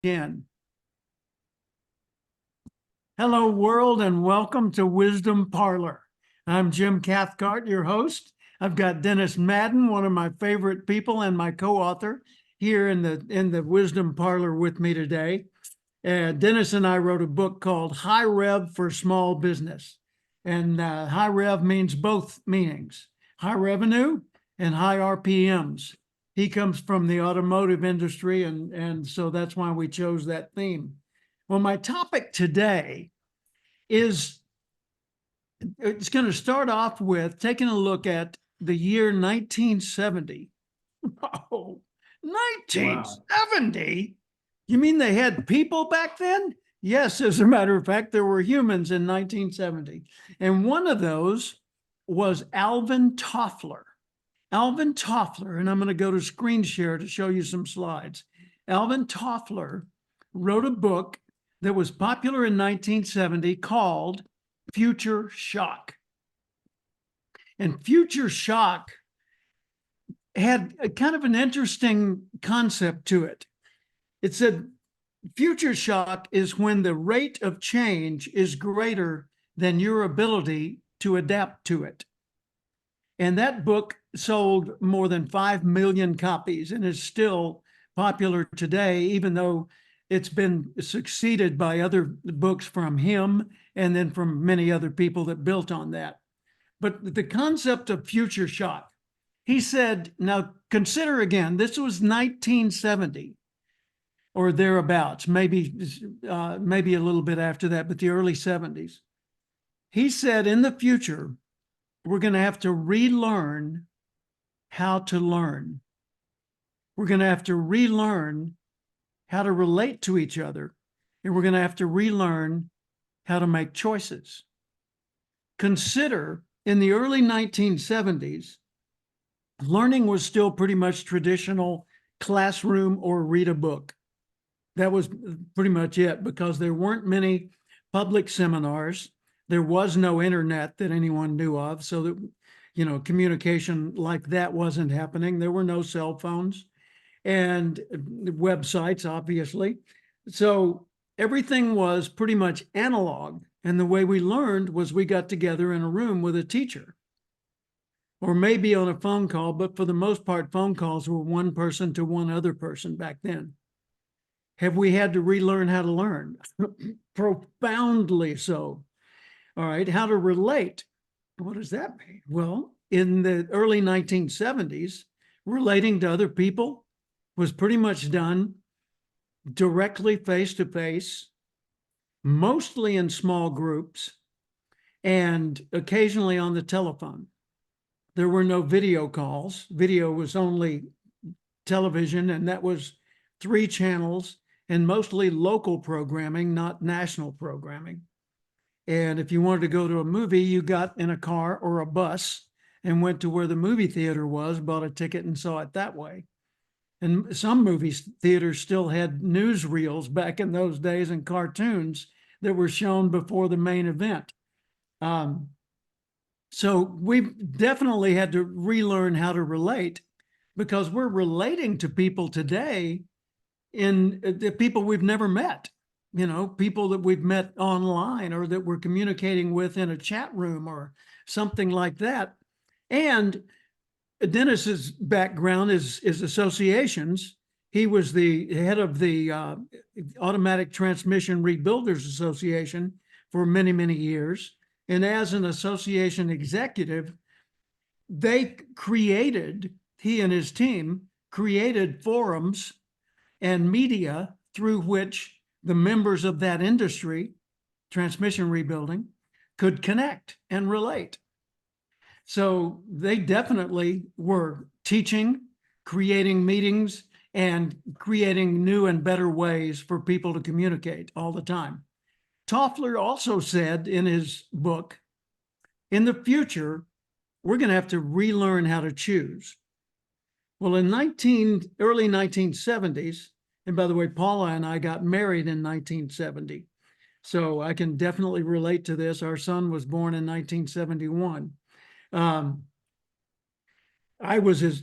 begin. Hello, world, and welcome to Wisdom Parlor. I'm Jim Cathcart, your host. I've got Dennis Madden, one of my favorite people and my co-author, here in the Wisdom Parlor with me today. Dennis and I wrote a book called HI REV for Small Business. And high rev means both meanings, high revenue and high RPMs. He comes from the automotive industry, and so that's why we chose that theme. Well, my topic today is, it's going to start off with taking a look at the year 1970. Oh, 1970? Wow. You mean they had people back then? Yes, as a matter of fact, there were humans in 1970. And one of those was Alvin Toffler. Alvin Toffler, and I'm going to go to screen share to show you some slides. Alvin Toffler wrote a book that was popular in 1970 called Future Shock. And Future Shock had a kind of an interesting concept to it. It said, future shock is when the rate of change is greater than your ability to adapt to it. And that book sold more than 5 million copies and is still popular today, even though it's been succeeded by other books from him and then from many other people that built on that. But the concept of future shock, he said, now consider again, this was 1970 or thereabouts, maybe a little bit after that, but the early 70s. He said, in the future, we're going to have to relearn how to learn. We're going to have to relearn how to relate to each other, and we're going to have to relearn how to make choices. Consider, in the early 1970s, learning was still pretty much traditional classroom or read a book. That was pretty much it, because there weren't many public seminars. There was no internet that anyone knew of, so that, you know, communication like that wasn't happening. There were no cell phones and websites, obviously. So everything was pretty much analog. And the way we learned was we got together in a room with a teacher, or maybe on a phone call, but for the most part, phone calls were one person to one other person back then. Have we had to relearn how to learn? Profoundly so. All right, how to relate. What does that mean? Well, in the early 1970s, relating to other people was pretty much done directly face-to-face, mostly in small groups, and occasionally on the telephone. There were no video calls. Video was only television, and that was 3 channels and mostly local programming, not national programming. And if you wanted to go to a movie, you got in a car or a bus and went to where the movie theater was, bought a ticket and saw it that way. And some movie theaters still had newsreels back in those days and cartoons that were shown before the main event. So we've definitely had to relearn how to relate, because we're relating to people today in the people we've never met, you know, people that we've met online or that we're communicating with in a chat room or something like that. And Dennis's background is associations. He was the head of the Automatic Transmission Rebuilders Association for many, many years. And as an association executive, he and his team created forums and media through which the members of that industry, transmission rebuilding, could connect and relate. So they definitely were teaching, creating meetings, and creating new and better ways for people to communicate all the time. Toffler also said in his book, in the future, we're going to have to relearn how to choose. Well, in early 1970s, and by the way, Paula and I got married in 1970, so I can definitely relate to this. Our son was born in 1971. I was as,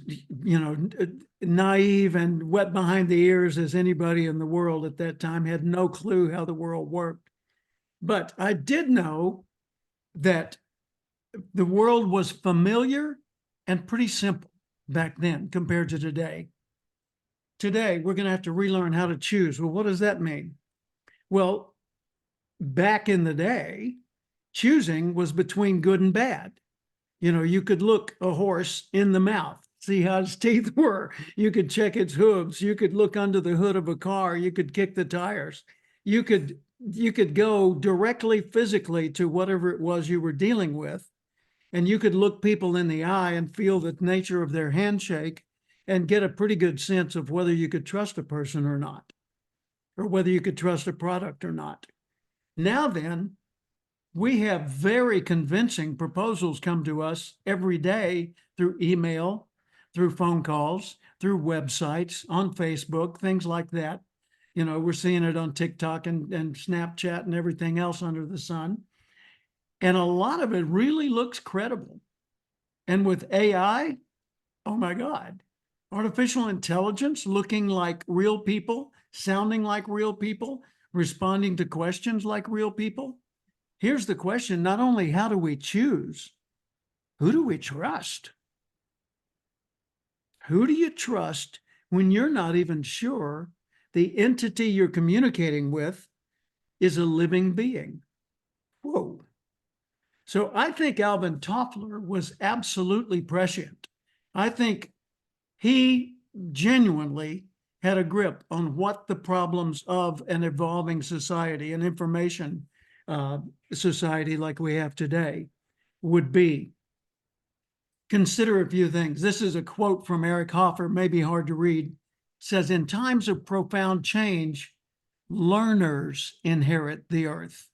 naive and wet behind the ears as anybody in the world at that time, had no clue how the world worked. But I did know that the world was familiar and pretty simple back then compared to today. Today, we're going to have to relearn how to choose. Well, what does that mean? Well, back in the day, choosing was between good and bad. You could look a horse in the mouth, see how its teeth were. You could check its hooves. You could look under the hood of a car. You could kick the tires. You could go directly physically to whatever it was you were dealing with, and you could look people in the eye and feel the nature of their handshake and get a pretty good sense of whether you could trust a person or not, or whether you could trust a product or not. Now then, we have very convincing proposals come to us every day through email, through phone calls, through websites, on Facebook, things like that. We're seeing it on TikTok and Snapchat and everything else under the sun. And a lot of it really looks credible. And with AI, oh my God, artificial intelligence looking like real people, sounding like real people, responding to questions like real people. Here's the question: not only how do we choose, who do we trust? Who do you trust when you're not even sure the entity you're communicating with is a living being? Whoa. So I think Alvin Toffler was absolutely prescient. I think he genuinely had a grip on what the problems of an evolving society, an information society like we have today, would be. Consider a few things. This is a quote from Eric Hoffer, maybe hard to read. It says, "In times of profound change, learners inherit the earth,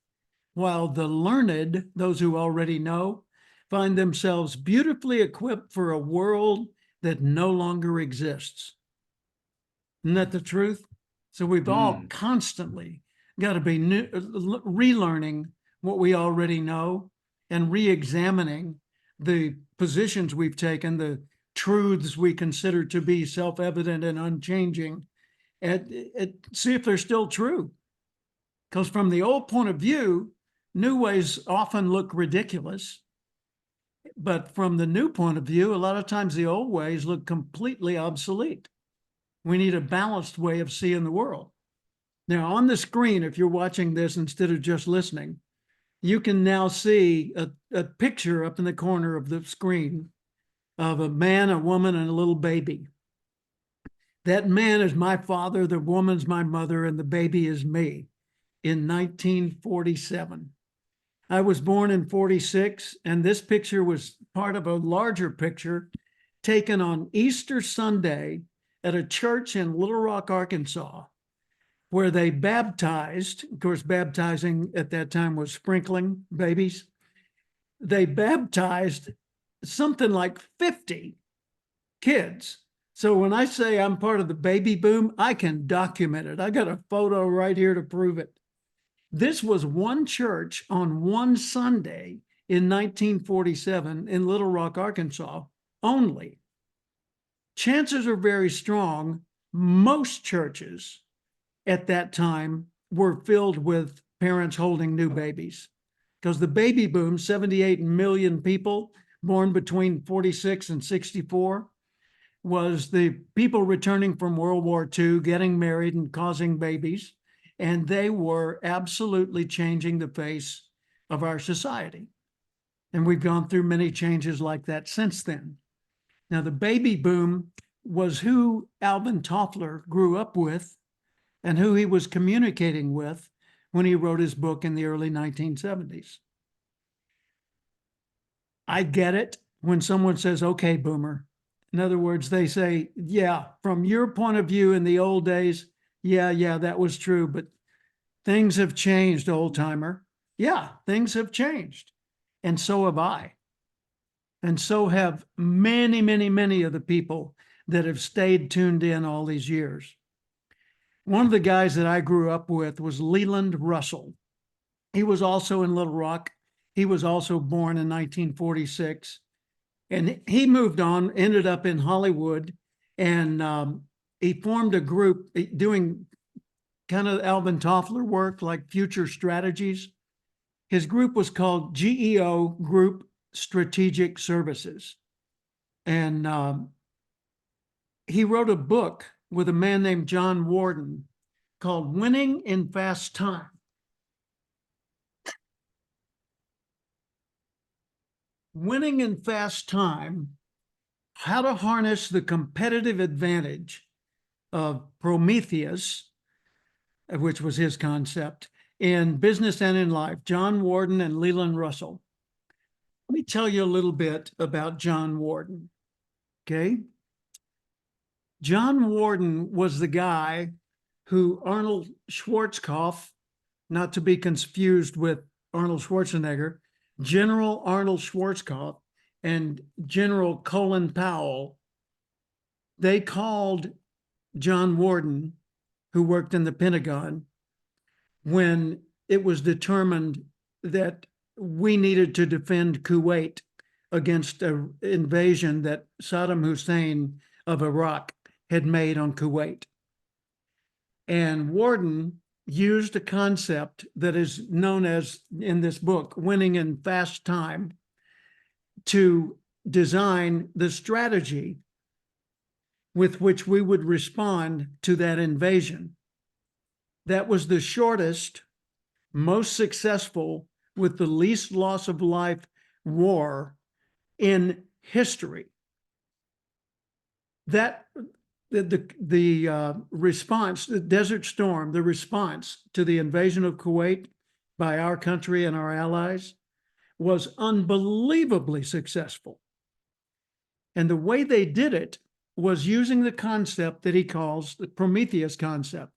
while the learned, those who already know, find themselves beautifully equipped for a world that no longer exists." Isn't that the truth? So we've all constantly got to be relearning what we already know and re-examining the positions we've taken, the truths we consider to be self-evident and unchanging, and see if they're still true. Because from the old point of view, new ways often look ridiculous. But from the new point of view, a lot of times the old ways look completely obsolete. We need a balanced way of seeing the world. Now, on the screen, if you're watching this instead of just listening, you can now see a picture up in the corner of the screen of a man, a woman, and a little baby. That man is my father, the woman's my mother, and the baby is me in 1947. I was born in 46, and this picture was part of a larger picture taken on Easter Sunday at a church in Little Rock, Arkansas, where they baptized. Of course, baptizing at that time was sprinkling babies. They baptized something like 50 kids. So when I say I'm part of the baby boom, I can document it. I got a photo right here to prove it. This was one church on one Sunday in 1947 in Little Rock, Arkansas only. Chances are very strong most churches at that time were filled with parents holding new babies, because the baby boom, 78 million people born between 46 and 64, was the people returning from World War II, getting married and causing babies. And they were absolutely changing the face of our society. And we've gone through many changes like that since then. Now, the baby boom was who Alvin Toffler grew up with and who he was communicating with when he wrote his book in the early 1970s. I get it when someone says, "Okay, boomer." In other words, they say, "Yeah, from your point of view in the old days, yeah, that was true, but things have changed, old timer." Yeah, things have changed. And so have I. And so have many, many, many of the people that have stayed tuned in all these years. One of the guys that I grew up with was Leland Russell. He was also in Little Rock. He was also born in 1946. And he moved on, ended up in Hollywood, and he formed a group doing kind of Alvin Toffler work, like Future Strategies. His group was called GEO Group Strategic Services. And he wrote a book with a man named John Warden called Winning in Fast Time. Winning in Fast Time, how to harness the competitive advantage of Prometheus, which was his concept, in business and in life, John Warden and Leland Russell. Let me tell you a little bit about John Warden, okay? John Warden was the guy who Arnold Schwarzkopf, not to be confused with Arnold Schwarzenegger, General Arnold Schwarzkopf and General Colin Powell, they called John Warden, who worked in the Pentagon, when it was determined that we needed to defend Kuwait against an invasion that Saddam Hussein of Iraq had made on Kuwait. And Warden used a concept that is known as, in this book, Winning in Fast Time, to design the strategy with which we would respond to that invasion. That was the shortest, most successful, with the least loss of life war in history. That the response, the Desert Storm, the response to the invasion of Kuwait by our country and our allies was unbelievably successful. And the way they did it was using the concept that he calls the Prometheus concept.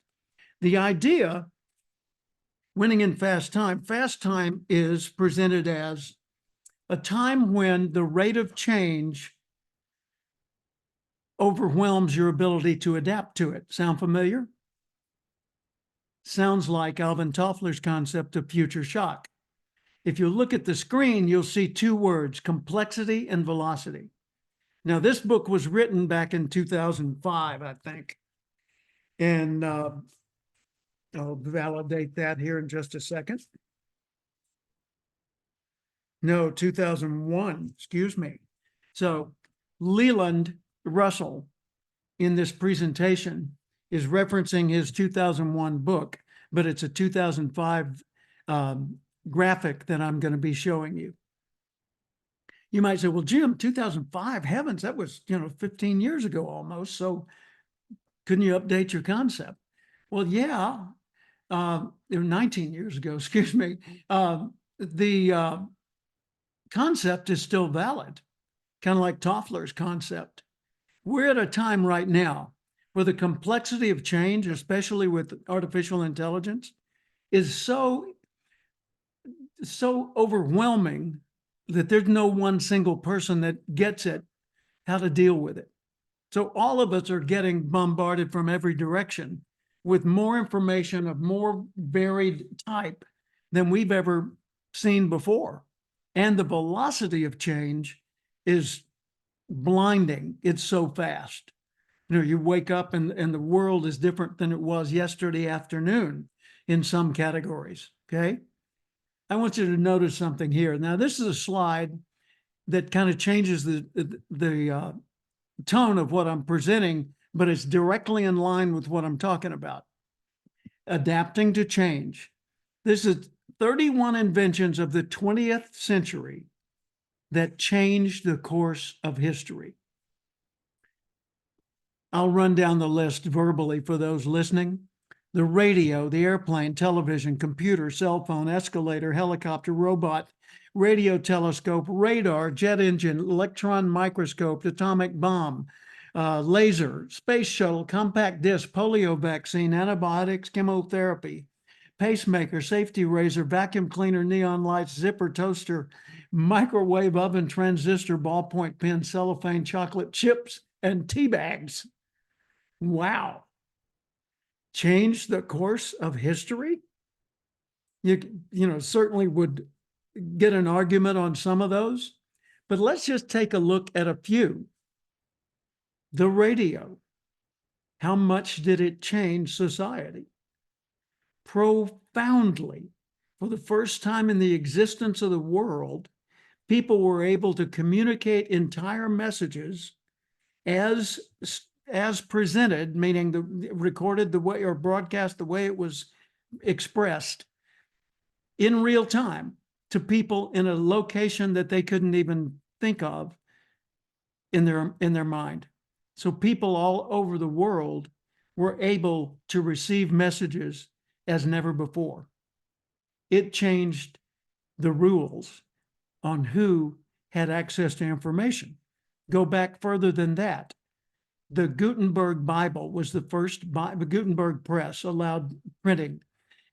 The idea, winning in fast time is presented as a time when the rate of change overwhelms your ability to adapt to it. Sound familiar? Sounds like Alvin Toffler's concept of future shock. If you look at the screen, you'll see two words, complexity and velocity. Now, this book was written back in 2005, I think. And I'll validate that here in just a second. No, 2001, excuse me. So Leland Russell in this presentation is referencing his 2001 book, but it's a 2005 graphic that I'm going to be showing you. You might say, well, Jim, 2005, heavens, that was, 15 years ago almost. So couldn't you update your concept? Well, yeah, 19 years ago, excuse me. The concept is still valid, kind of like Toffler's concept. We're at a time right now where the complexity of change, especially with artificial intelligence, is so overwhelming that there's no one single person that gets it, how to deal with it. So all of us are getting bombarded from every direction with more information of more varied type than we've ever seen before. And the velocity of change is blinding. It's so fast. You wake up and the world is different than it was yesterday afternoon in some categories, okay? I want you to notice something here. Now, this is a slide that kind of changes the tone of what I'm presenting, but it's directly in line with what I'm talking about. Adapting to change. This is 31 inventions of the 20th century that changed the course of history. I'll run down the list verbally for those listening. The radio, the airplane, television, computer, cell phone, escalator, helicopter, robot, radio telescope, radar, jet engine, electron microscope, atomic bomb, laser, space shuttle, compact disc, polio vaccine, antibiotics, chemotherapy, pacemaker, safety razor, vacuum cleaner, neon lights, zipper, toaster, microwave oven, transistor, ballpoint pen, cellophane, chocolate chips, and tea bags. Wow. Changed the course of history? You certainly would get an argument on some of those, But let's just take a look at a few. The radio. How much did it change society? Profoundly. For the first time in the existence of the world, people were able to communicate entire messages as presented, meaning recorded the way or broadcast the way it was expressed in real time to people in a location that they couldn't even think of in their mind. So people all over the world were able to receive messages as never before. It changed the rules on who had access to information. Go back further than that. The Gutenberg Bible was the first, the Gutenberg press allowed printing,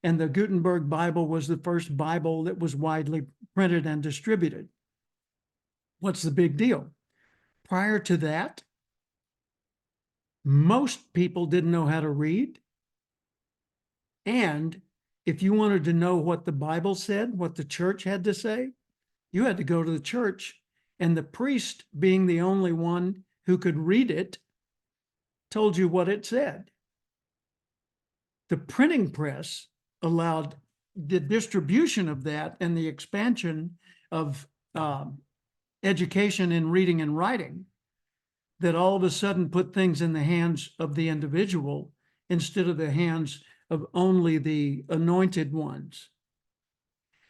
and the Gutenberg Bible was the first Bible that was widely printed and distributed. What's the big deal? Prior to that, most people didn't know how to read. And if you wanted to know what the Bible said, what the church had to say, you had to go to the church, and the priest, being the only one who could read it, told you what it said. The printing press allowed the distribution of that and the expansion of education in reading and writing that all of a sudden put things in the hands of the individual instead of the hands of only the anointed ones.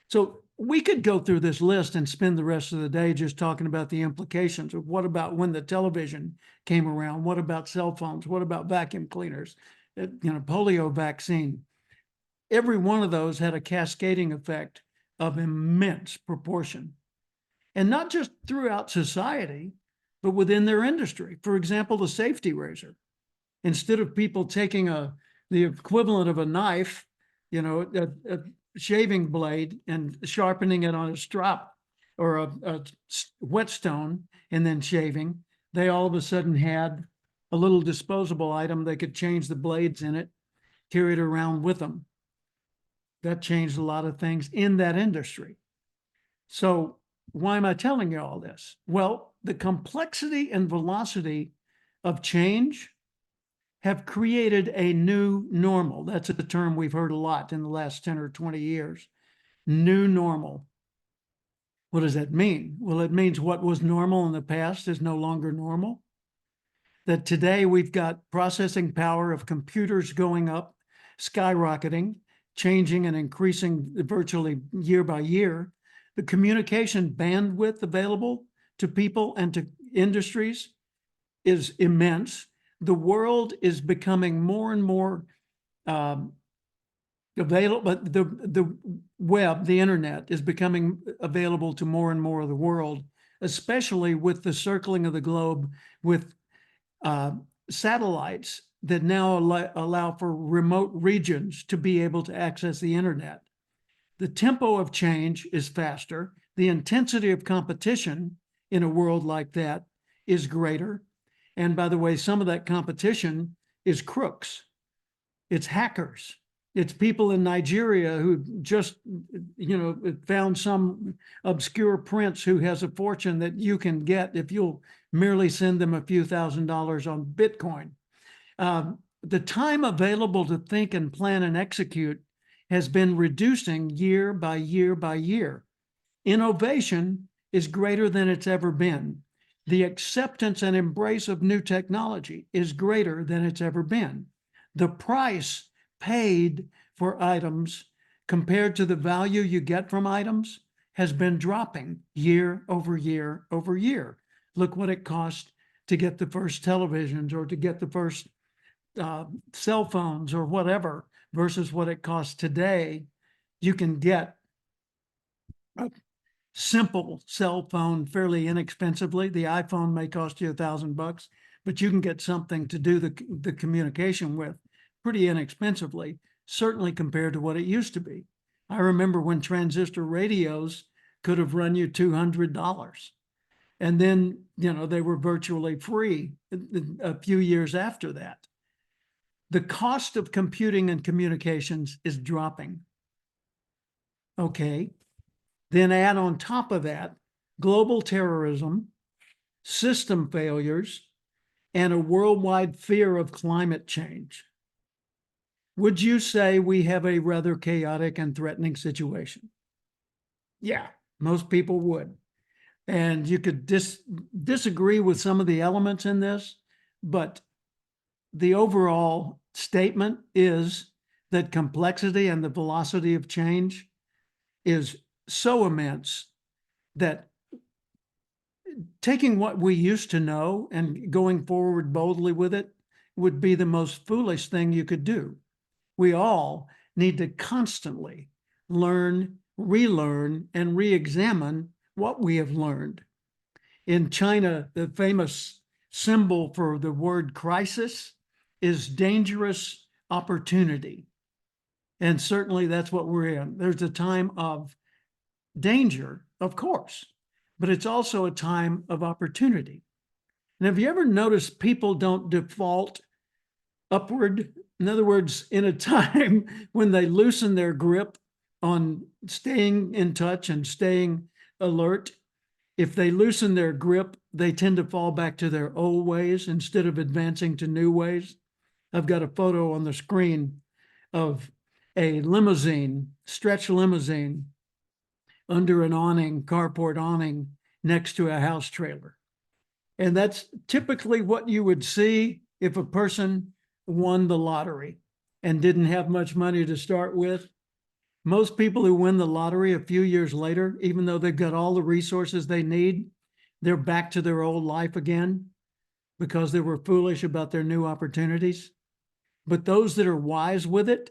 So we could go through this list and spend the rest of the day just talking about the implications of what about when the television came around? What about cell phones? What about vacuum cleaners? Polio vaccine. Every one of those had a cascading effect of immense proportion. And not just throughout society, but within their industry. For example, the safety razor. Instead of people taking the equivalent of a knife, a shaving blade and sharpening it on a strop or a whetstone and then shaving, they all of a sudden had a little disposable item. They could change the blades in it, carry it around with them. That changed a lot of things in that industry. So why am I telling you all this? Well, the complexity and velocity of change have created a new normal. That's a term we've heard a lot in the last 10 or 20 years. New normal. What does that mean? Well, it means what was normal in the past is no longer normal. That today we've got processing power of computers going up, skyrocketing, changing and increasing virtually year by year. The communication bandwidth available to people and to industries is immense. The world is becoming more and more available, but the web, the internet, is becoming available to more and more of the world, especially with the circling of the globe with satellites that now allow for remote regions to be able to access the internet. The tempo of change is faster. The intensity of competition in a world like that is greater. And by the way, some of that competition is crooks. It's hackers. It's people in Nigeria who just, found some obscure prince who has a fortune that you can get if you'll merely send them a few $1,000s on Bitcoin. The time available to think and plan and execute has been reducing year by year by year. Innovation is greater than it's ever been. The acceptance and embrace of new technology is greater than it's ever been. The price paid for items compared to the value you get from items has been dropping year over year over year. Look what it cost to get the first televisions or to get the first cell phones or whatever versus what it costs today. You can get a simple cell phone fairly inexpensively. The iPhone may cost you $1,000, but you can get something to do the communication with pretty inexpensively, certainly compared to what it used to be. I remember when transistor radios could have run you $200. And then, they were virtually free a few years after that. The cost of computing and communications is dropping. Okay. Then add on top of that global terrorism, system failures, and a worldwide fear of climate change. Would you say we have a rather chaotic and threatening situation? Yeah, most people would. And you could disagree with some of the elements in this, but the overall statement is that complexity and the velocity of change is so immense that taking what we used to know and going forward boldly with it would be the most foolish thing you could do. We all need to constantly learn, relearn, and re-examine what we have learned. In China, the famous symbol for the word crisis is dangerous opportunity. And certainly that's what we're in. There's a time of danger, of course, but it's also a time of opportunity. And have you ever noticed people don't default upward? In other words, in a time when they loosen their grip on staying in touch and staying alert, if they loosen their grip, they tend to fall back to their old ways instead of advancing to new ways. I've got a photo on the screen of a limousine, stretch limousine, under an awning, carport awning, next to a house trailer. And that's typically what you would see if a person won the lottery and didn't have much money to start with. Most people who win the lottery a few years later, even though they've got all the resources they need, they're back to their old life again because they were foolish about their new opportunities. But those that are wise with it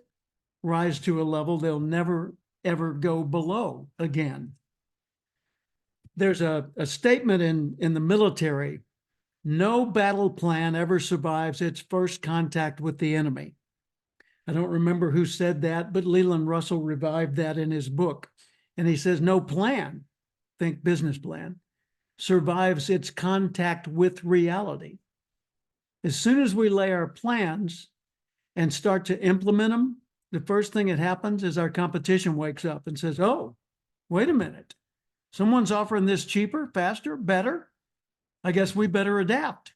rise to a level they'll never, ever go below again. There's a statement in the military: no battle plan ever survives its first contact with the enemy. I don't remember who said that, but Leland Russell revived that in his book. And he says, no plan, think business plan, survives its contact with reality. As soon as we lay our plans and start to implement them, the first thing that happens is our competition wakes up and says, oh, wait a minute. Someone's offering this cheaper, faster, better. I guess we better adapt.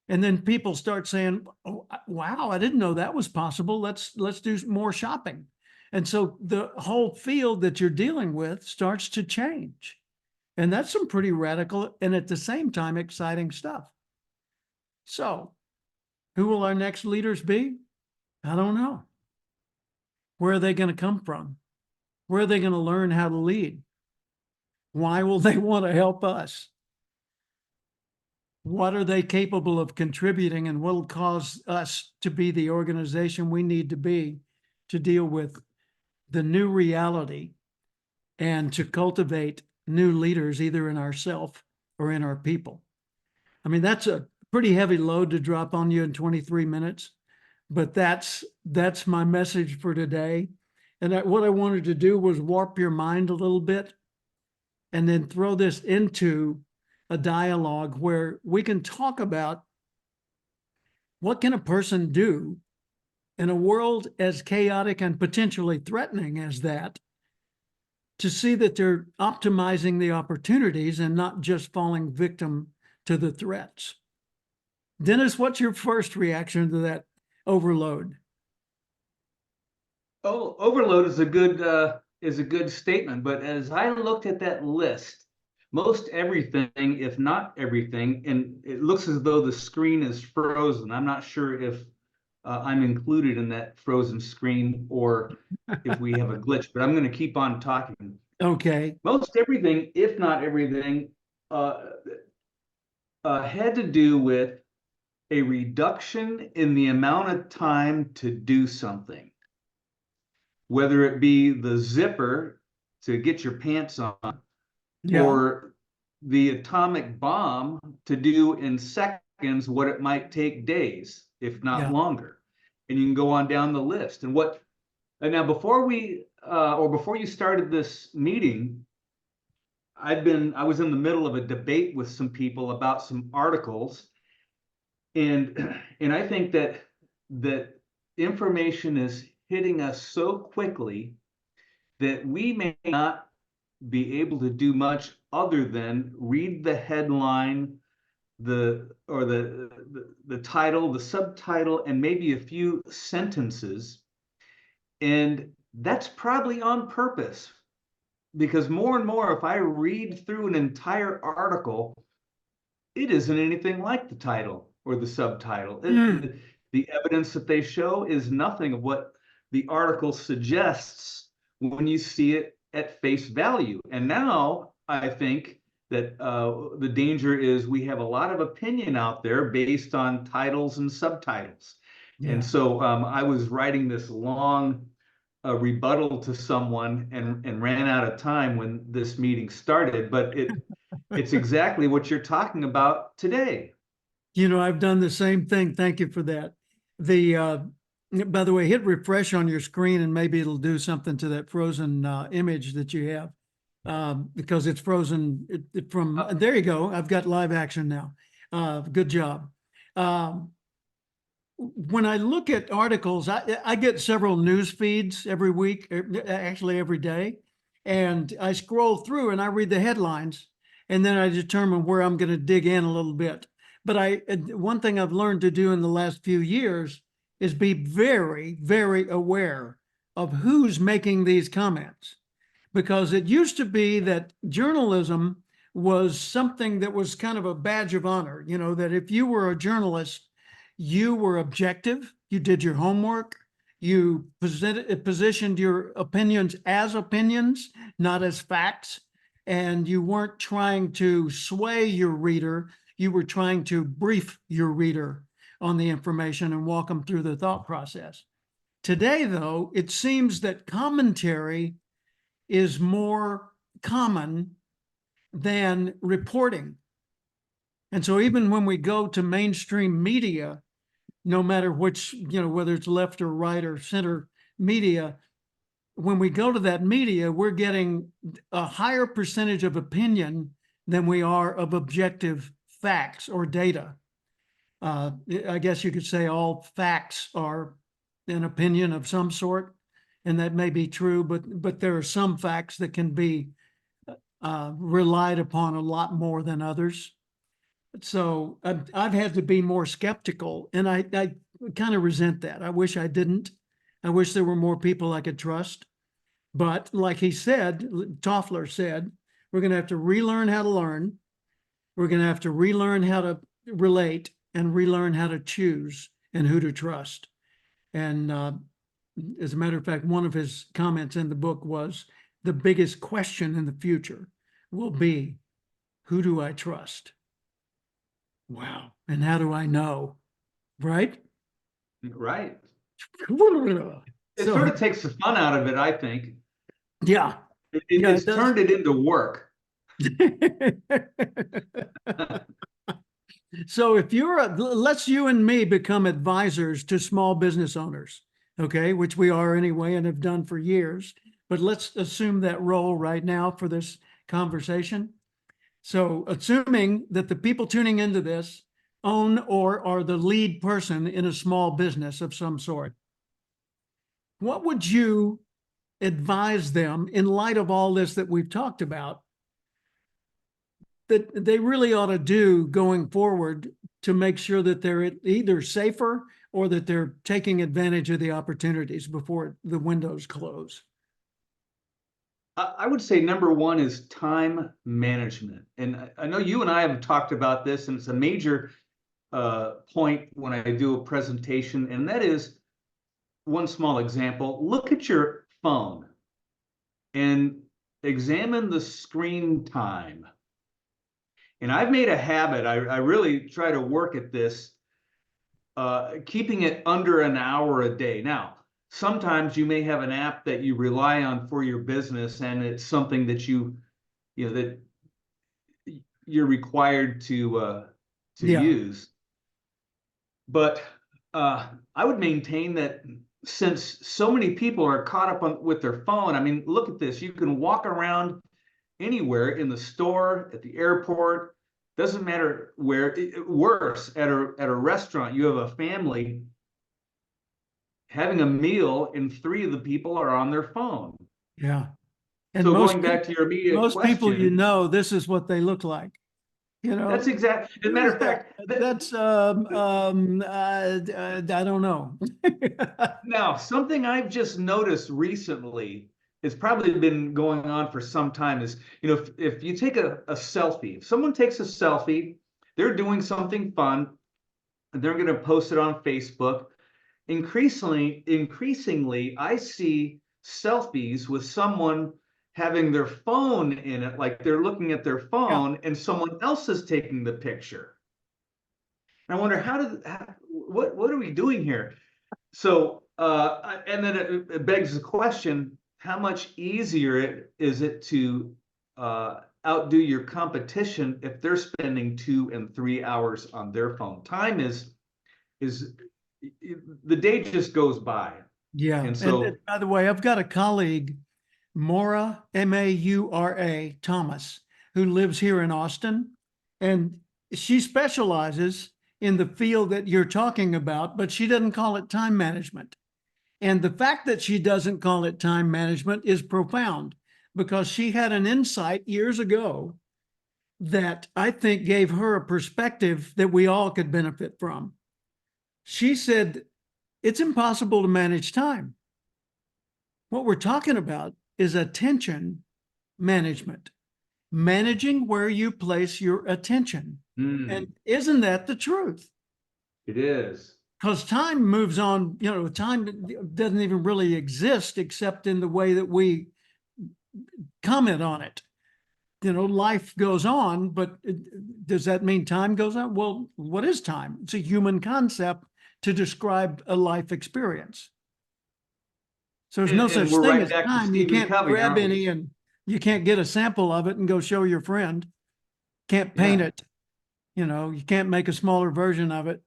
And then people start saying, oh, wow, I didn't know that was possible. Let's do more shopping. And so the whole field that you're dealing with starts to change. And that's some pretty radical and at the same time exciting stuff. So who will our next leaders be? I don't know. Where are they going to come from? Where are they going to learn how to lead? Why will they want to help us? What are they capable of contributing, and what will cause us to be the organization we need to be to deal with the new reality and to cultivate new leaders either in ourselves or in our people? I mean, that's a pretty heavy load to drop on you in 23 minutes, but that's my message for today. And what I wanted to do was warp your mind a little bit and then throw this into a dialogue where we can talk about what can a person do in a world as chaotic and potentially threatening as that to see that they're optimizing the opportunities and not just falling victim to the threats. Dennis, what's your first reaction to that overload? Oh, overload is a good statement, but as I looked at that list, most everything, if not everything, and it looks as though the screen is frozen. I'm not sure if I'm included in that frozen screen or if we have a glitch, but I'm going to keep on talking. Okay. Most everything, if not everything, had to do with a reduction in the amount of time to do something, whether it be the zipper to get your pants on, Yeah. or the atomic bomb to do in seconds what it might take days, if not Yeah. longer. And you can go on down the list. And now before you started this meeting, I was in the middle of a debate with some people about some articles. And I think that information is hitting us so quickly that we may not be able to do much other than read the headline, the title, the subtitle, and maybe a few sentences. And that's probably on purpose, because more and more, if I read through an entire article, it isn't anything like the title or the subtitle. The evidence that they show is nothing of what the article suggests when you see it at face value. And now I think that the danger is we have a lot of opinion out there based on titles and subtitles. Yeah. And so I was writing this long rebuttal to someone and ran out of time when this meeting started, but it's exactly what you're talking about today. You know, I've done the same thing. Thank you for that. By the way, hit refresh on your screen and maybe it'll do something to that frozen image that you have, because it's frozen from, there you go. I've got live action now. Good job. When I look at articles, I get several news feeds every week, actually every day. And I scroll through and I read the headlines and then I determine where I'm going to dig in a little bit. But one thing I've learned to do in the last few years is be very, very aware of who's making these comments. Because it used to be that journalism was something that was kind of a badge of honor, you know, that if you were a journalist, you were objective, you did your homework, you positioned your opinions as opinions, not as facts, and you weren't trying to sway your reader, you were trying to brief your reader on the information and walk them through the thought process. Today, though, it seems that commentary is more common than reporting. And so even when we go to mainstream media, no matter which, you know, whether it's left or right or center media, when we go to that media, we're getting a higher percentage of opinion than we are of objective facts or data. I guess you could say all facts are an opinion of some sort, and that may be true, but there are some facts that can be relied upon a lot more than others. So I've had to be more skeptical, and I kind of resent that. I wish I didn't. I wish there were more people I could trust. But like he said, Toffler said, we're going to have to relearn how to learn. We're going to have to relearn how to relate and relearn how to choose and who to trust. And as a matter of fact, one of his comments in the book was the biggest question in the future will be, who do I trust? Wow. And how do I know? Right? Right. So, It sort of takes the fun out of it, I think. Yeah. It's turned it into work. So if let's you and me become advisors to small business owners, okay, which we are anyway and have done for years, but let's assume that role right now for this conversation. So assuming that the people tuning into this own or are the lead person in a small business of some sort, what would you advise them in light of all this that we've talked about that they really ought to do going forward to make sure that they're either safer or that they're taking advantage of the opportunities before the windows close? I would say number one is time management. And I know you and I have talked about this, and it's a major point when I do a presentation, and that is one small example. Look at your phone and examine the screen time. And I've made a habit, I really try to work at this, keeping it under an hour a day. Now, sometimes you may have an app that you rely on for your business, and it's something that that you're required to use. But I would maintain that since so many people are caught up with their phone, I mean, look at this. You can walk around anywhere in the store, at the airport, doesn't matter where. Worse, at a restaurant, you have a family having a meal and three of the people are on their phone. Yeah. And So going back to your immediate most people, question, this is what they look like. that's exact. As a Who matter is of that? fact, That's I don't know. now something I've just noticed recently, it's probably been going on for some time, is if you take a selfie, if someone takes a selfie, they're doing something fun, and they're going to post it on Facebook. Increasingly, I see selfies with someone having their phone in it, like they're looking at their Yeah. phone, and someone else is taking the picture. And I wonder what are we doing here? So, and then it begs the question: how much easier is it to outdo your competition if they're spending 2 and 3 hours on their phone? Time is the day just goes by. Yeah. And And so, by the way, I've got a colleague, Maura, Maura, Thomas, who lives here in Austin. And she specializes in the field that you're talking about, but she doesn't call it time management. And the fact that she doesn't call it time management is profound because she had an insight years ago that I think gave her a perspective that we all could benefit from. She said, it's impossible to manage time. What we're talking about is attention management, managing where you place your attention. And isn't that the truth? it is. Because time moves on, time doesn't even really exist except in the way that we comment on it. Life goes on, but does that mean time goes on? Well, what is time? It's a human concept to describe a life experience. So there's no And such we're thing right as back to time. You Stephen can't Covey, grab aren't we? any and you can't get a sample of it and go show your friend. Can't paint Yeah. it. You can't make a smaller version of it.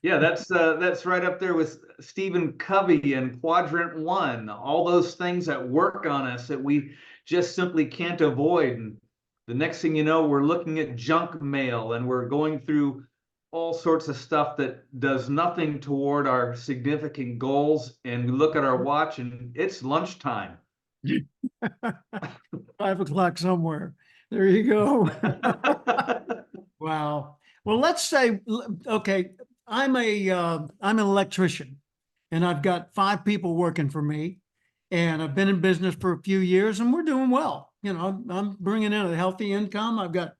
Yeah, that's right up there with Stephen Covey and Quadrant One, all those things that work on us that we just simply can't avoid. And the next thing you know, we're looking at junk mail and we're going through all sorts of stuff that does nothing toward our significant goals. And we look at our watch and it's lunchtime. 5 o'clock somewhere. There you go. Wow. Well, let's say, okay, I'm an electrician and I've got 5 people working for me and I've been in business for a few years and we're doing well. I'm bringing in a healthy income. I've got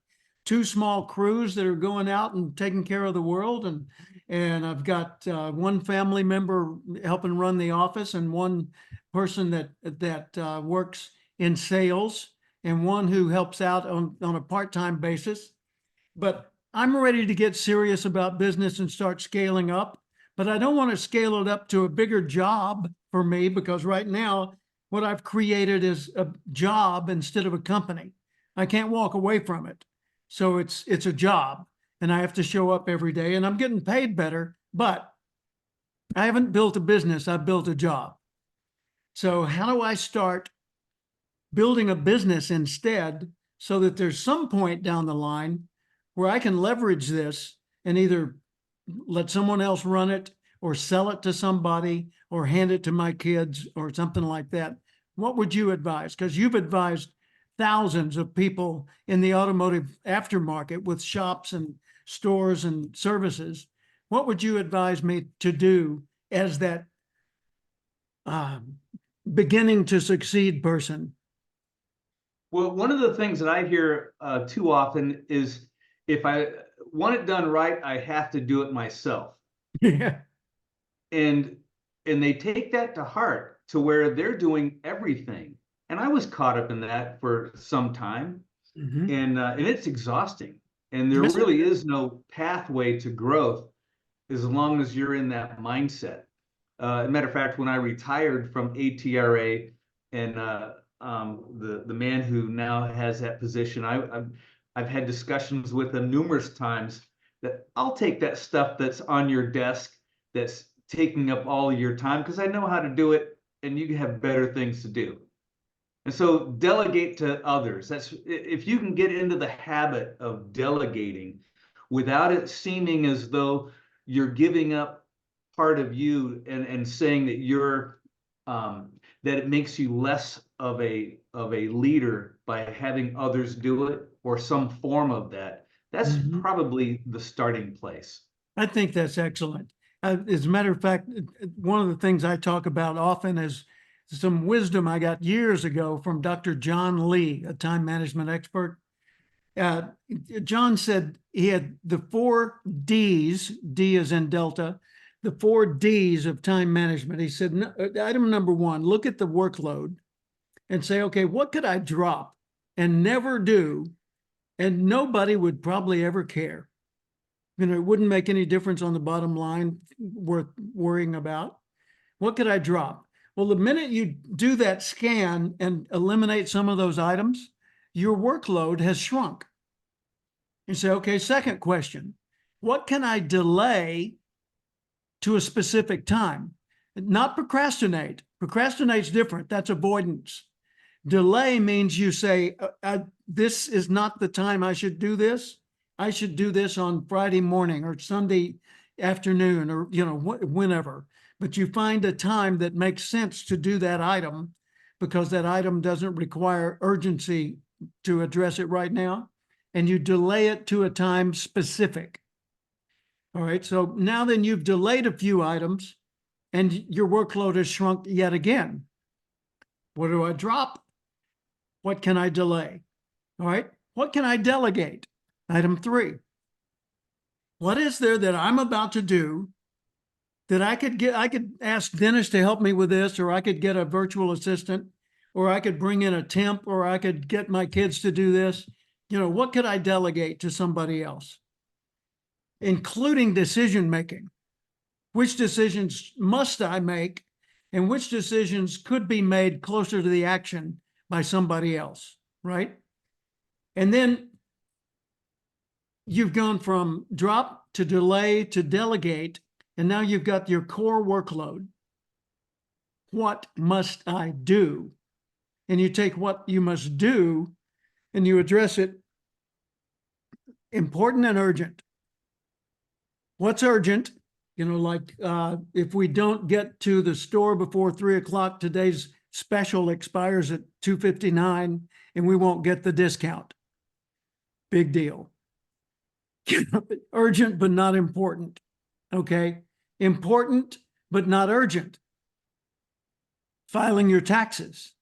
2 small crews that are going out and taking care of the world. And I've got one family member helping run the office and one person that works in sales and one who helps out on a part-time basis. But I'm ready to get serious about business and start scaling up. But I don't want to scale it up to a bigger job for me because right now, what I've created is a job instead of a company. I can't walk away from it. So it's a job and I have to show up every day and I'm getting paid better, but I haven't built a business, I've built a job. So how do I start building a business instead so that there's some point down the line where I can leverage this and either let someone else run it or sell it to somebody or hand it to my kids or something like that? What would you advise? Because you've advised thousands of people in the automotive aftermarket with shops and stores and services. What would you advise me to do as that beginning to succeed person? Well, one of the things that I hear too often is if I want it done right, I have to do it myself. Yeah. And they take that to heart to where they're doing everything. And I was caught up in that for some time, Mm-hmm. and it's exhausting. And there Yes, it really is. is no pathway to growth as long as you're in that mindset. As a matter of fact, when I retired from ATRA and the man who now has that position, I've had discussions with him numerous times that I'll take that stuff that's on your desk that's taking up all of your time because I know how to do it and you have better things to do. And so delegate to others. That's if you can get into the habit of delegating without it seeming as though you're giving up part of you and saying that you're that it makes you less of a leader by having others do it or some form of that. That's Mhm. probably the starting place. I think that's excellent. As a matter of fact, one of the things I talk about often is some wisdom I got years ago from Dr. John Lee, a time management expert. Uh, John said he had the 4 Ds, D is in Delta, the 4 Ds of time management. He said, item number one, look at the workload and say, okay, what could I drop and never do? And nobody would probably ever care. You know, it wouldn't make any difference on the bottom line worth worrying about. What could I drop? Well, the minute you do that scan and eliminate some of those items, your workload has shrunk. You say, okay, second question, what can I delay to a specific time? Not procrastinate. Procrastinate's different. That's avoidance. Delay means you say, this is not the time I should do this. I should do this on Friday morning or Sunday afternoon or, you know, whenever. But you find a time that makes sense to do that item because that item doesn't require urgency to address it right now. And you delay it to a time specific. All right. So now then you've delayed a few items and your workload has shrunk yet again. What do I drop? What can I delay? All right. What can I delegate? Item 3. What is there that I'm about to do that I could ask Dennis to help me with this, or I could get a virtual assistant, or I could bring in a temp, or I could get my kids to do this. You know, what could I delegate to somebody else? Including decision making. Which decisions must I make and which decisions could be made closer to the action by somebody else, right? And then you've gone from drop to delay to delegate, and now you've got your core workload. What must I do? And you take what you must do and you address it important and urgent. What's urgent? You know, like if we don't get to the store before 3 o'clock, today's special expires at 2:59 and we won't get the discount. Big deal. Urgent, but not important. Okay. Important, but not urgent. Filing your taxes.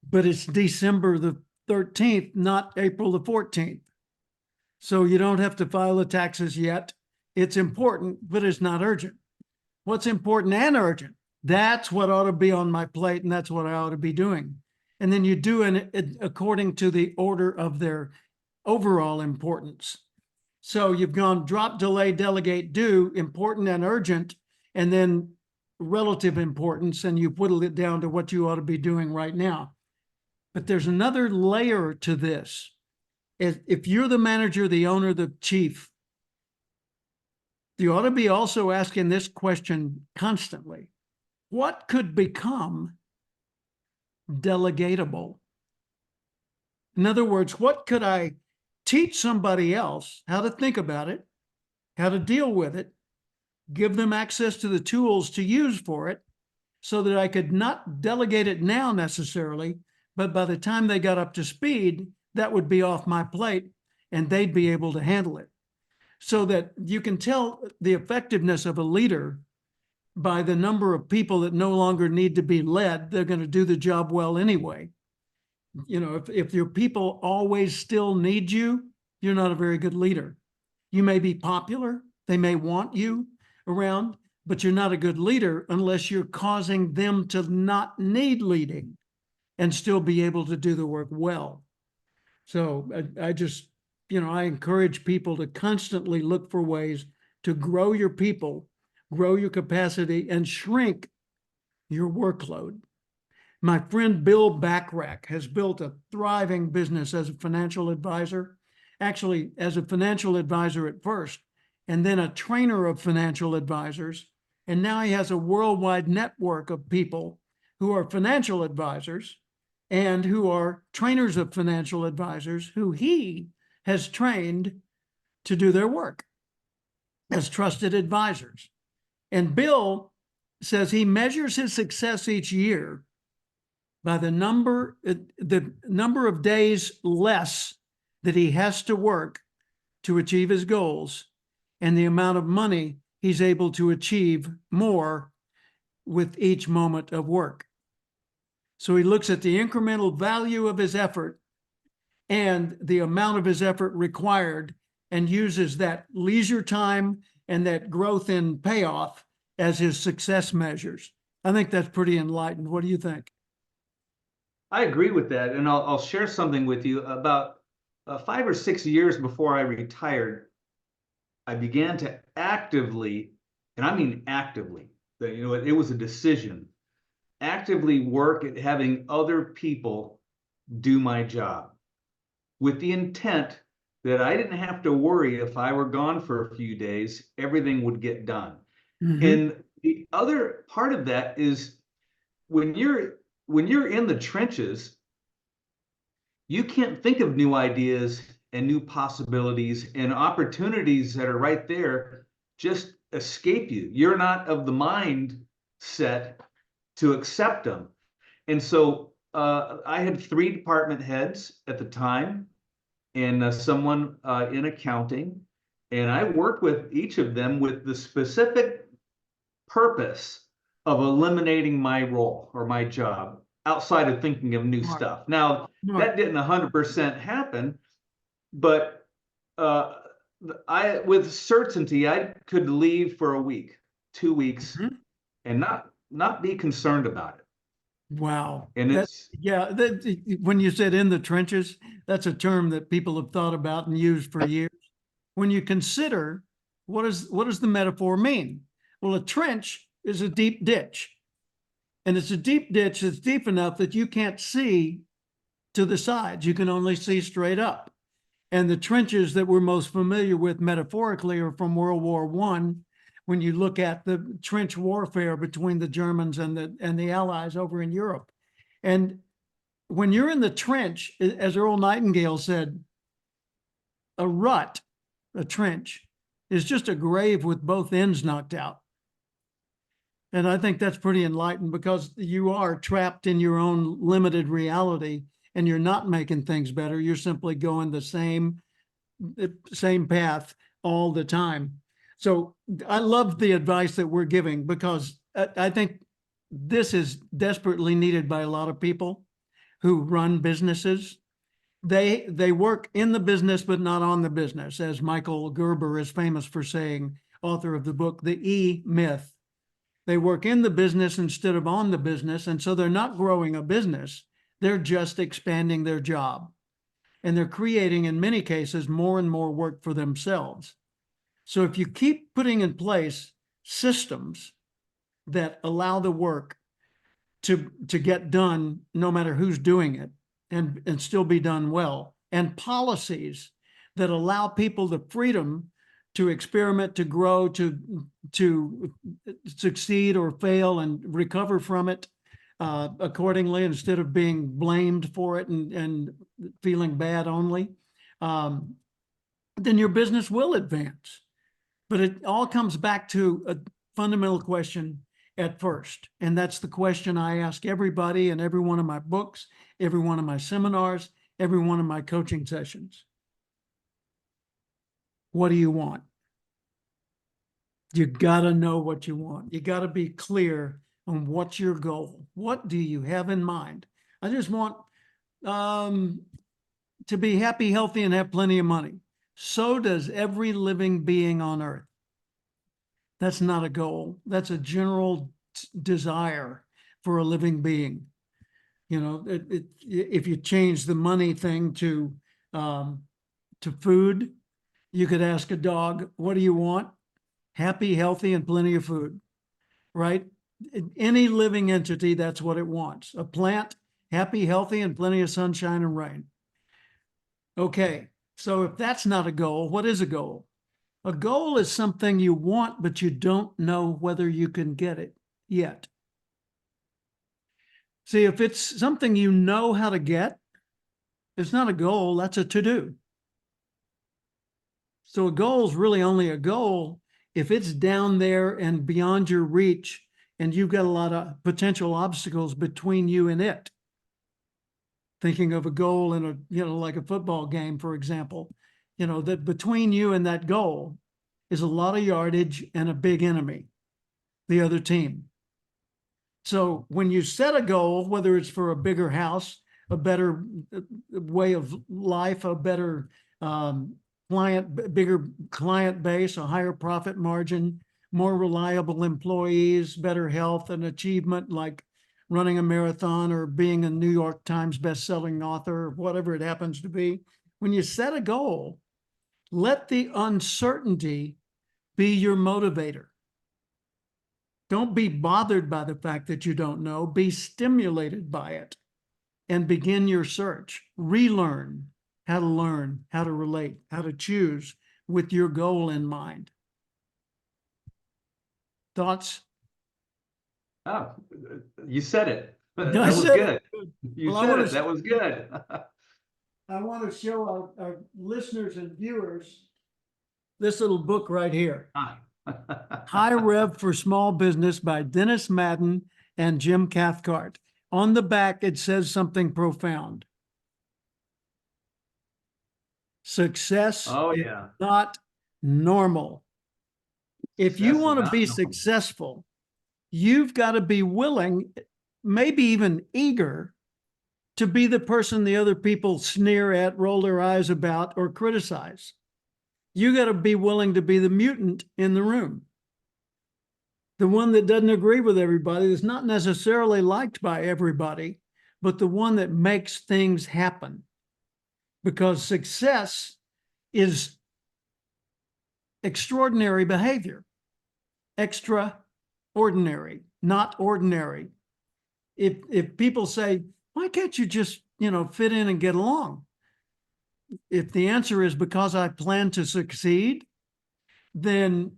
But it's December the 13th, not April the 14th. So you don't have to file the taxes yet. It's important, but it's not urgent. What's important and urgent? That's what ought to be on my plate, and that's what I ought to be doing. And then you do it according to the order of their overall importance. So you've gone drop, delay, delegate, do, important and urgent, and then relative importance, and you whittle it down to what you ought to be doing right now. But there's another layer to this. If you're the manager, the owner, the chief, you ought to be also asking this question constantly. What could become delegatable? In other words, what could I teach somebody else how to think about it, how to deal with it, give them access to the tools to use for it so that I could not delegate it now necessarily, but by the time they got up to speed, that would be off my plate and they'd be able to handle it. So that you can tell the effectiveness of a leader by the number of people that no longer need to be led. They're going to do the job well anyway. You know, if your people always still need you, you're not a very good leader. You may be popular, they may want you around, but you're not a good leader unless you're causing them to not need leading and still be able to do the work well. So I just, you know, I encourage people to constantly look for ways to grow your people, grow your capacity, and shrink your workload. My friend Bill Backrack has built a thriving business as a financial advisor, actually as a financial advisor at first, and then a trainer of financial advisors. And now he has a worldwide network of people who are financial advisors and who are trainers of financial advisors who he has trained to do their work as trusted advisors. And Bill says he measures his success each year by the number of days less that he has to work to achieve his goals, and the amount of money he's able to achieve more with each moment of work. So he looks at the incremental value of his effort and the amount of his effort required, and uses that leisure time and that growth in payoff as his success measures. I think that's pretty enlightened. What do you think? I agree with that, and I'll share something with you. About 5 or 6 years before I retired, I began to actively, and I mean actively, it was a decision, actively work at having other people do my job, with the intent that I didn't have to worry if I were gone for a few days, everything would get done. Mm-hmm. And the other part of that is when you're in the trenches, you can't think of new ideas and new possibilities and opportunities that are right there just escape you. You're not of the mindset to accept them. And so I had 3 department heads at the time, and someone in accounting, and I worked with each of them with the specific purpose of eliminating my role or my job outside of thinking of new stuff. Now, that didn't 100% happen, but with certainty, I could leave for a week, 2 weeks, Mm-hmm. and not be concerned about it. Wow. And When you said in the trenches, that's a term that people have thought about and used for years. When you consider what does the metaphor mean? Well, a trench is a deep ditch. And it's a deep ditch that's deep enough that you can't see to the sides. You can only see straight up. And the trenches that we're most familiar with metaphorically are from World War I, when you look at the trench warfare between the Germans and the Allies over in Europe. And when you're in the trench, as Earl Nightingale said, a rut, a trench, is just a grave with both ends knocked out. And I think that's pretty enlightened, because you are trapped in your own limited reality and you're not making things better. You're simply going the same path all the time. So I love the advice that we're giving, because I think this is desperately needed by a lot of people who run businesses. They work in the business, but not on the business, as Michael Gerber is famous for saying, author of the book, The E Myth. They work in the business instead of on the business. And so they're not growing a business. They're just expanding their job. And they're creating, in many cases, more and more work for themselves. So if you keep putting in place systems that allow the work to get done, no matter who's doing it, and still be done well, and policies that allow people the freedom to experiment, to grow, to succeed or fail and recover from it accordingly, instead of being blamed for it and feeling bad only, then your business will advance. But it all comes back to a fundamental question at first. And that's the question I ask everybody in every one of my books, every one of my seminars, every one of my coaching sessions. What do you want? You got to know what you want. You got to be clear on what's your goal. What do you have in mind? I just want to be happy, healthy, and have plenty of money. So does every living being on earth. That's not a goal. That's a general desire for a living being. You know, if you change the money thing to food, you could ask a dog, what do you want? Happy, healthy, and plenty of food, right? Any living entity, that's what it wants. A plant, happy, healthy, and plenty of sunshine and rain. Okay, so if that's not a goal, what is a goal? A goal is something you want, but you don't know whether you can get it yet. See, if it's something you know how to get, it's not a goal, that's a to-do. So a goal is really only a goal if it's down there and beyond your reach, and you've got a lot of potential obstacles between you and it. thinking of a goal in a, like a football game, for example, that between you and that goal is a lot of yardage and a big enemy, the other team. So when you set a goal, whether it's for a bigger house, a better way of life, a better bigger client base, a higher profit margin, more reliable employees, better health and achievement, like running a marathon or being a New York Times best-selling author, or whatever it happens to be. When you set a goal, let the uncertainty be your motivator. Don't be bothered by the fact that you don't know. Be stimulated by it and begin your search. Relearn how to learn, how to relate, how to choose with your goal in mind. Thoughts? Oh, you said it. That I was said good. it. You Well, said it. That was good. I want to show our listeners and viewers this little book right here. High Rev for Small Business by Dennis Madden and Jim Cathcart. On the back, it says something profound. Success Oh, is yeah. not normal. If you Success is want to not be normal. successful, you've got to be willing, maybe even eager, to be the person the other people sneer at, roll their eyes about, or criticize. You got to be willing to be the mutant in the room. The one that doesn't agree with everybody, that's not necessarily liked by everybody, but the one that makes things happen. Because success is extraordinary behavior, extraordinary, not ordinary. If people say, why can't you just, fit in and get along? If the answer is because I plan to succeed, then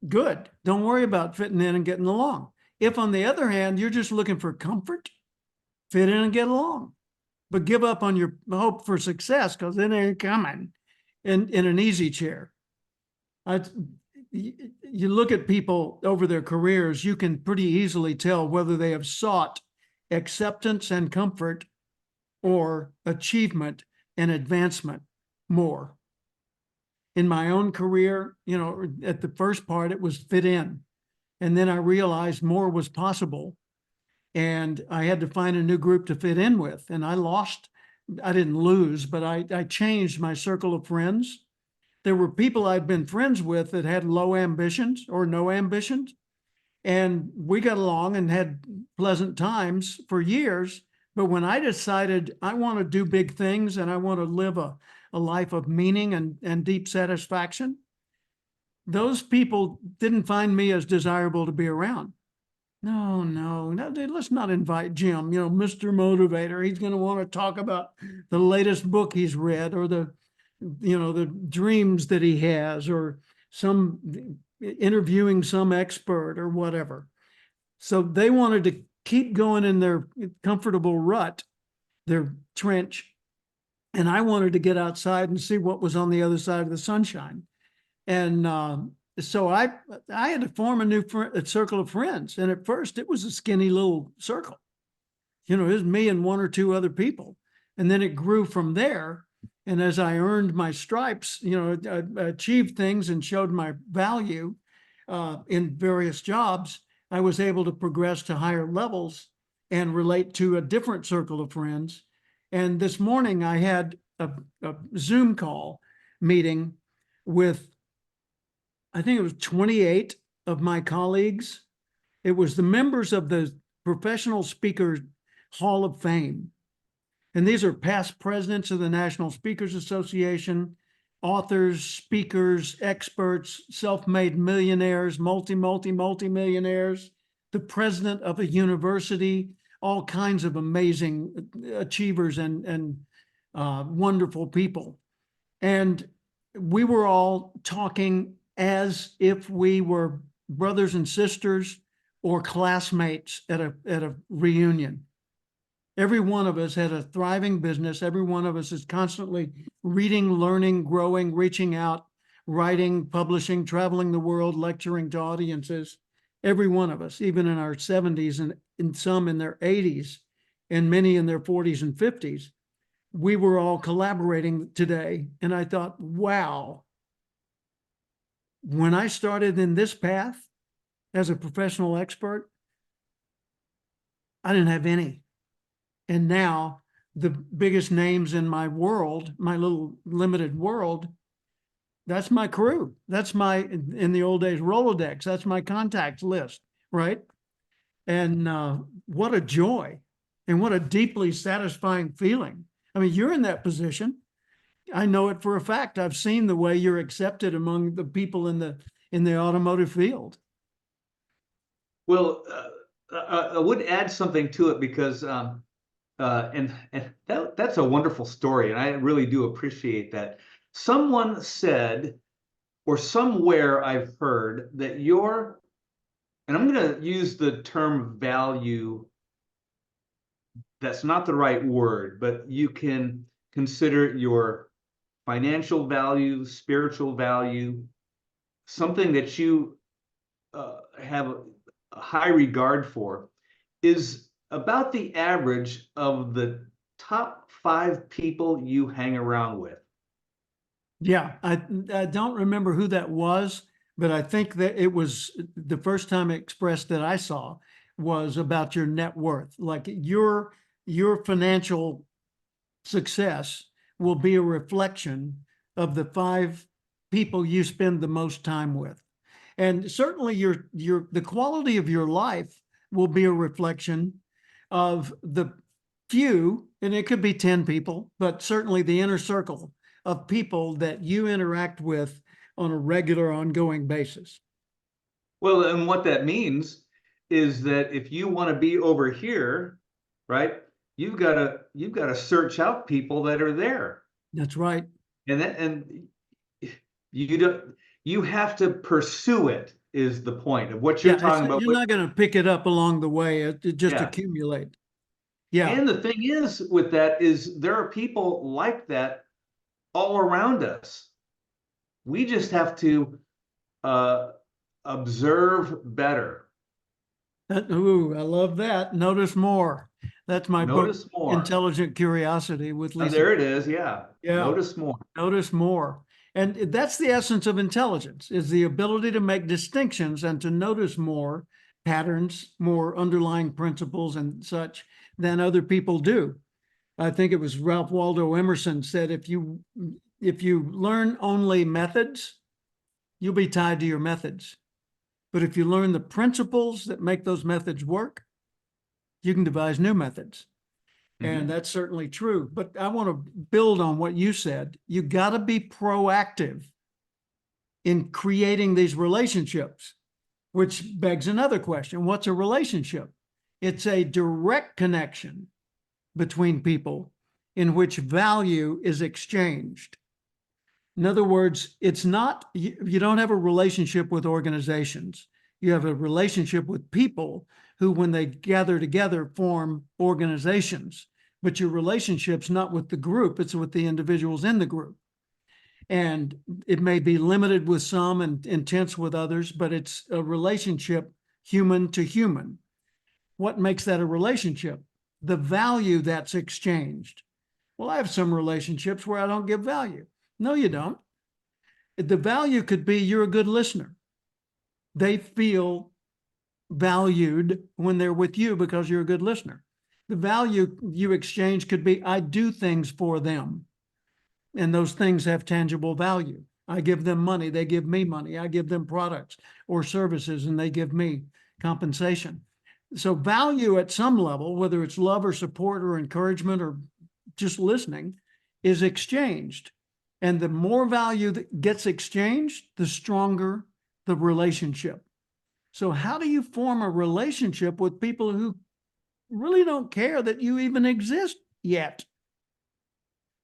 good. Don't worry about fitting in and getting along. If, on the other hand, you're just looking for comfort, fit in and get along, but give up on your hope for success because it ain't coming in an easy chair. You look at people over their careers, you can pretty easily tell whether they have sought acceptance and comfort or achievement and advancement more. In my own career, at the first part, it was fit in. And then I realized more was possible. And I had to find a new group to fit in with. And I didn't lose, but I changed my circle of friends. There were people I'd been friends with that had low ambitions or no ambitions. And we got along and had pleasant times for years. But when I decided I want to do big things and I want to live a life of meaning and deep satisfaction, those people didn't find me as desirable to be around. No, let's not invite Jim, Mr. Motivator. He's going to want to talk about the latest book he's read or the dreams that he has or interviewing some expert or whatever. So they wanted to keep going in their comfortable rut, their trench. And I wanted to get outside and see what was on the other side of the sunshine. And so I had to form a circle of friends. And at first it was a skinny little circle. It was me and one or two other people. And then it grew from there. And as I earned my stripes, I achieved things and showed my value in various jobs, I was able to progress to higher levels and relate to a different circle of friends. And this morning I had a Zoom call meeting with, I think it was 28 of my colleagues. It was the members of the Professional Speakers Hall of Fame. And these are past presidents of the National Speakers Association, authors, speakers, experts, self-made millionaires, multi-millionaires, the president of a university, all kinds of amazing achievers and wonderful people. And we were all talking as if we were brothers and sisters or classmates at a reunion. Every one of us had a thriving business. Every one of us is constantly reading, learning, growing, reaching out, writing, publishing, traveling the world, lecturing to audiences. Every one of us, even in our 70s and some in their 80s and many in their 40s and 50s. we were all collaborating today. And I thought, wow, when I started in this path as a professional expert, I didn't have any. And now the biggest names in my world, my little limited world, that's my crew. That's my, in the old days, Rolodex. That's my contacts list, right? And what a joy and what a deeply satisfying feeling. I mean, you're in that position. I know it for a fact. I've seen the way you're accepted among the people in the automotive field. Well, I would add something to it because and that's a wonderful story, and I really do appreciate that. Someone said, or somewhere I've heard that your, and I'm going to use the term value. That's not the right word, but you can consider your financial value, spiritual value, something that you have a high regard for, is about the average of the top 5 people you hang around with. Yeah, I don't remember who that was, but I think that it was the first time expressed that I saw was about your net worth. Like your financial success will be a reflection of the 5 people you spend the most time with. And certainly the quality of your life will be a reflection of the few, and it could be 10 people, but certainly the inner circle of people that you interact with on a regular, ongoing basis. Well, and what that means is that if you want to be over here, right, you've got to search out people that are there. That's right. And you don't, you have to pursue it, is the point of what you're Yeah, talking about. you're not going to pick it up along the way. It just Yeah. accumulate. Yeah, And the thing is with that is there are people like that all around us. We just have to uh, observe better, ooh, I love that. Notice more. That's my book, notice more. Intelligent Curiosity with And Lisa. there it is. Yeah. Yeah, Notice more. notice more. And that's the essence of intelligence, is the ability to make distinctions and to notice more patterns, more underlying principles and such than other people do. I think it was Ralph Waldo Emerson said, if you learn only methods, you'll be tied to your methods. But if you learn the principles that make those methods work, you can devise new methods. And that's certainly true. But I want to build on what you said. You got to be proactive in creating these relationships, which begs another question. What's a relationship? It's a direct connection between people in which value is exchanged. In other words, it's not, you don't have a relationship with organizations. You have a relationship with people who, when they gather together, form organizations. But your relationship's not with the group, it's with the individuals in the group. And it may be limited with some and intense with others, but it's a relationship human to human. What makes that a relationship? The value that's exchanged. Well, I have some relationships where I don't give value. No, you don't. The value could be you're a good listener. They feel valued when they're with you because you're a good listener. The value you exchange could be I do things for them, and those things have tangible value. I give them money, they give me money. I give them products or services, and they give me compensation. So value at some level, whether it's love or support or encouragement or just listening, is exchanged. And the more value that gets exchanged, the stronger the relationship. So how do you form a relationship with people who really don't care that you even exist yet?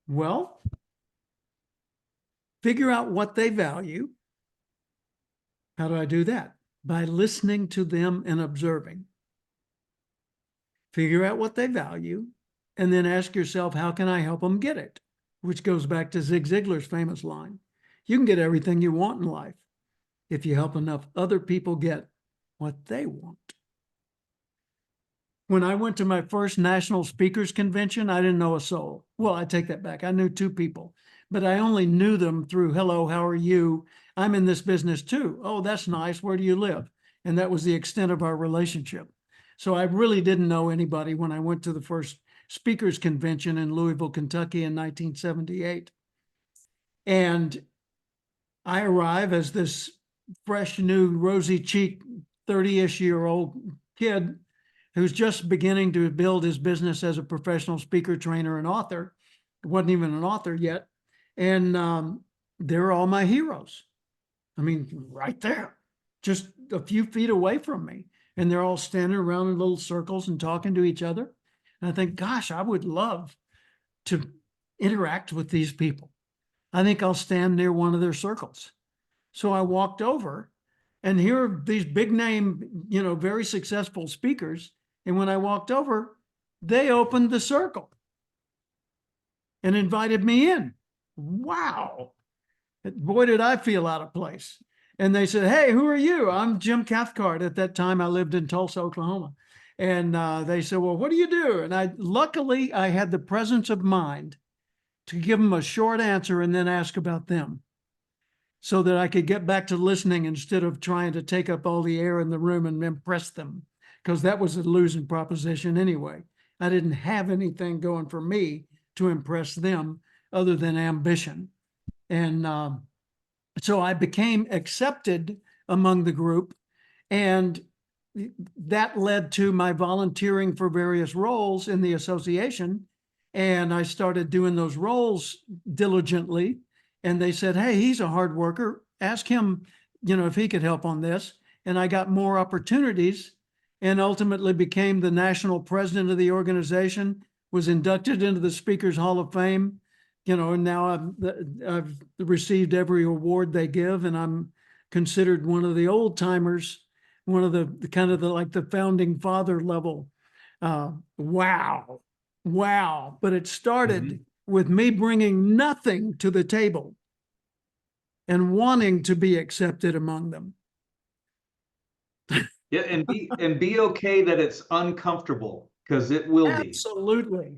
Well, figure out what they value. How do I do that? By listening to them and observing. Figure out what they value, and then ask yourself, how can I help them get it? Which goes back to Zig Ziglar's famous line. You can get everything you want in life if you help enough other people get what they want. When I went to my first national speakers convention, I didn't know a soul. Well, I take that back. I knew two people, but I only knew them through hello, how are you? I'm in this business too. Oh, that's nice. Where do you live? And that was the extent of our relationship. So I really didn't know anybody when I went to the first speakers convention in Louisville, Kentucky in 1978. And I arrive as this fresh, new, rosy cheeked 30-ish year old kid who's just beginning to build his business as a professional speaker, trainer, and author. Wasn't even an author yet. And they're all my heroes. I mean, right there, just a few feet away from me. And they're all standing around in little circles and talking to each other. And I think, gosh, I would love to interact with these people. I think I'll stand near one of their circles. So I walked over, and here are these big name, very successful speakers. And when I walked over, they opened the circle and invited me in. Wow. Boy, did I feel out of place. And they said, hey, who are you? I'm Jim Cathcart. At that time, I lived in Tulsa, Oklahoma. And they said, well, what do you do? And luckily, I had the presence of mind to give them a short answer and then ask about them, so that I could get back to listening instead of trying to take up all the air in the room and impress them, because that was a losing proposition anyway. I didn't have anything going for me to impress them other than ambition. And so I became accepted among the group, and that led to my volunteering for various roles in the association. And I started doing those roles diligently. And they said, hey, he's a hard worker. Ask him, if he could help on this. And I got more opportunities and ultimately became the national president of the organization, was inducted into the Speakers Hall of Fame, and now I've received every award they give, and I'm considered one of the old timers, one of the kind of like the founding father level. Wow. But it started with me bringing nothing to the table and wanting to be accepted among them. Yeah, and be okay that it's uncomfortable, because it will be. Absolutely.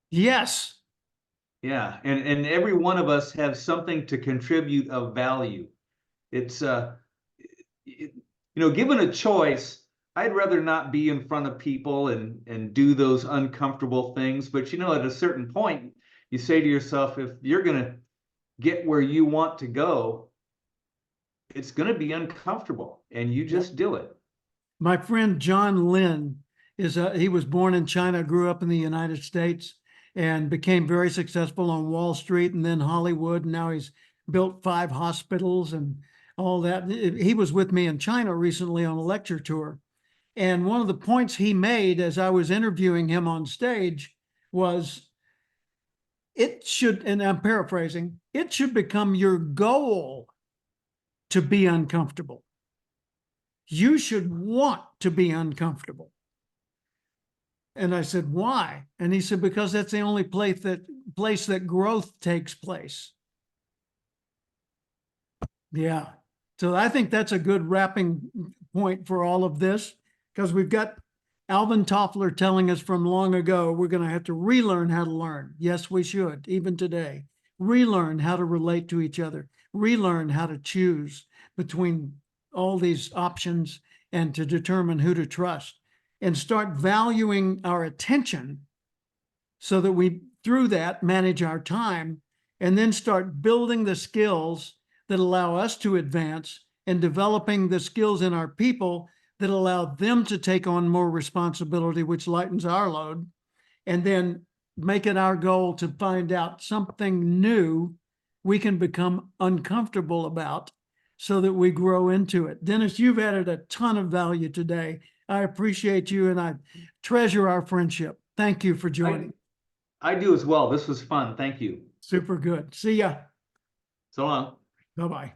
Yes. Yeah, and every one of us have something to contribute of value. It's given a choice, I'd rather not be in front of people and do those uncomfortable things. But at a certain point, you say to yourself, if you're gonna get where you want to go, it's gonna be uncomfortable, and you just do it. My friend John Lynn he was born in China, grew up in the United States, and became very successful on Wall Street and then Hollywood. And now he's built 5 hospitals and all that. He was with me in China recently on a lecture tour. And one of the points he made as I was interviewing him on stage was, it should, and I'm paraphrasing, it should become your goal to be uncomfortable. You should want to be uncomfortable. And I said, why? And he said, because that's the only place that growth takes place. Yeah. So I think that's a good wrapping point for all of this, because we've got Alvin Toffler telling us from long ago, we're going to have to relearn how to learn. Yes, we should, even today. Relearn how to relate to each other. Relearn how to choose between all these options and to determine who to trust, and start valuing our attention so that we, through that, manage our time, and then start building the skills that allow us to advance, and developing the skills in our people that allow them to take on more responsibility, which lightens our load, and then make it our goal to find out something new we can become uncomfortable about so that we grow into it. Dennis, you've added a ton of value today. I appreciate you, and I treasure our friendship. Thank you for joining. I do as well. This was fun. Thank you. Super good. See ya. So long. Bye-bye.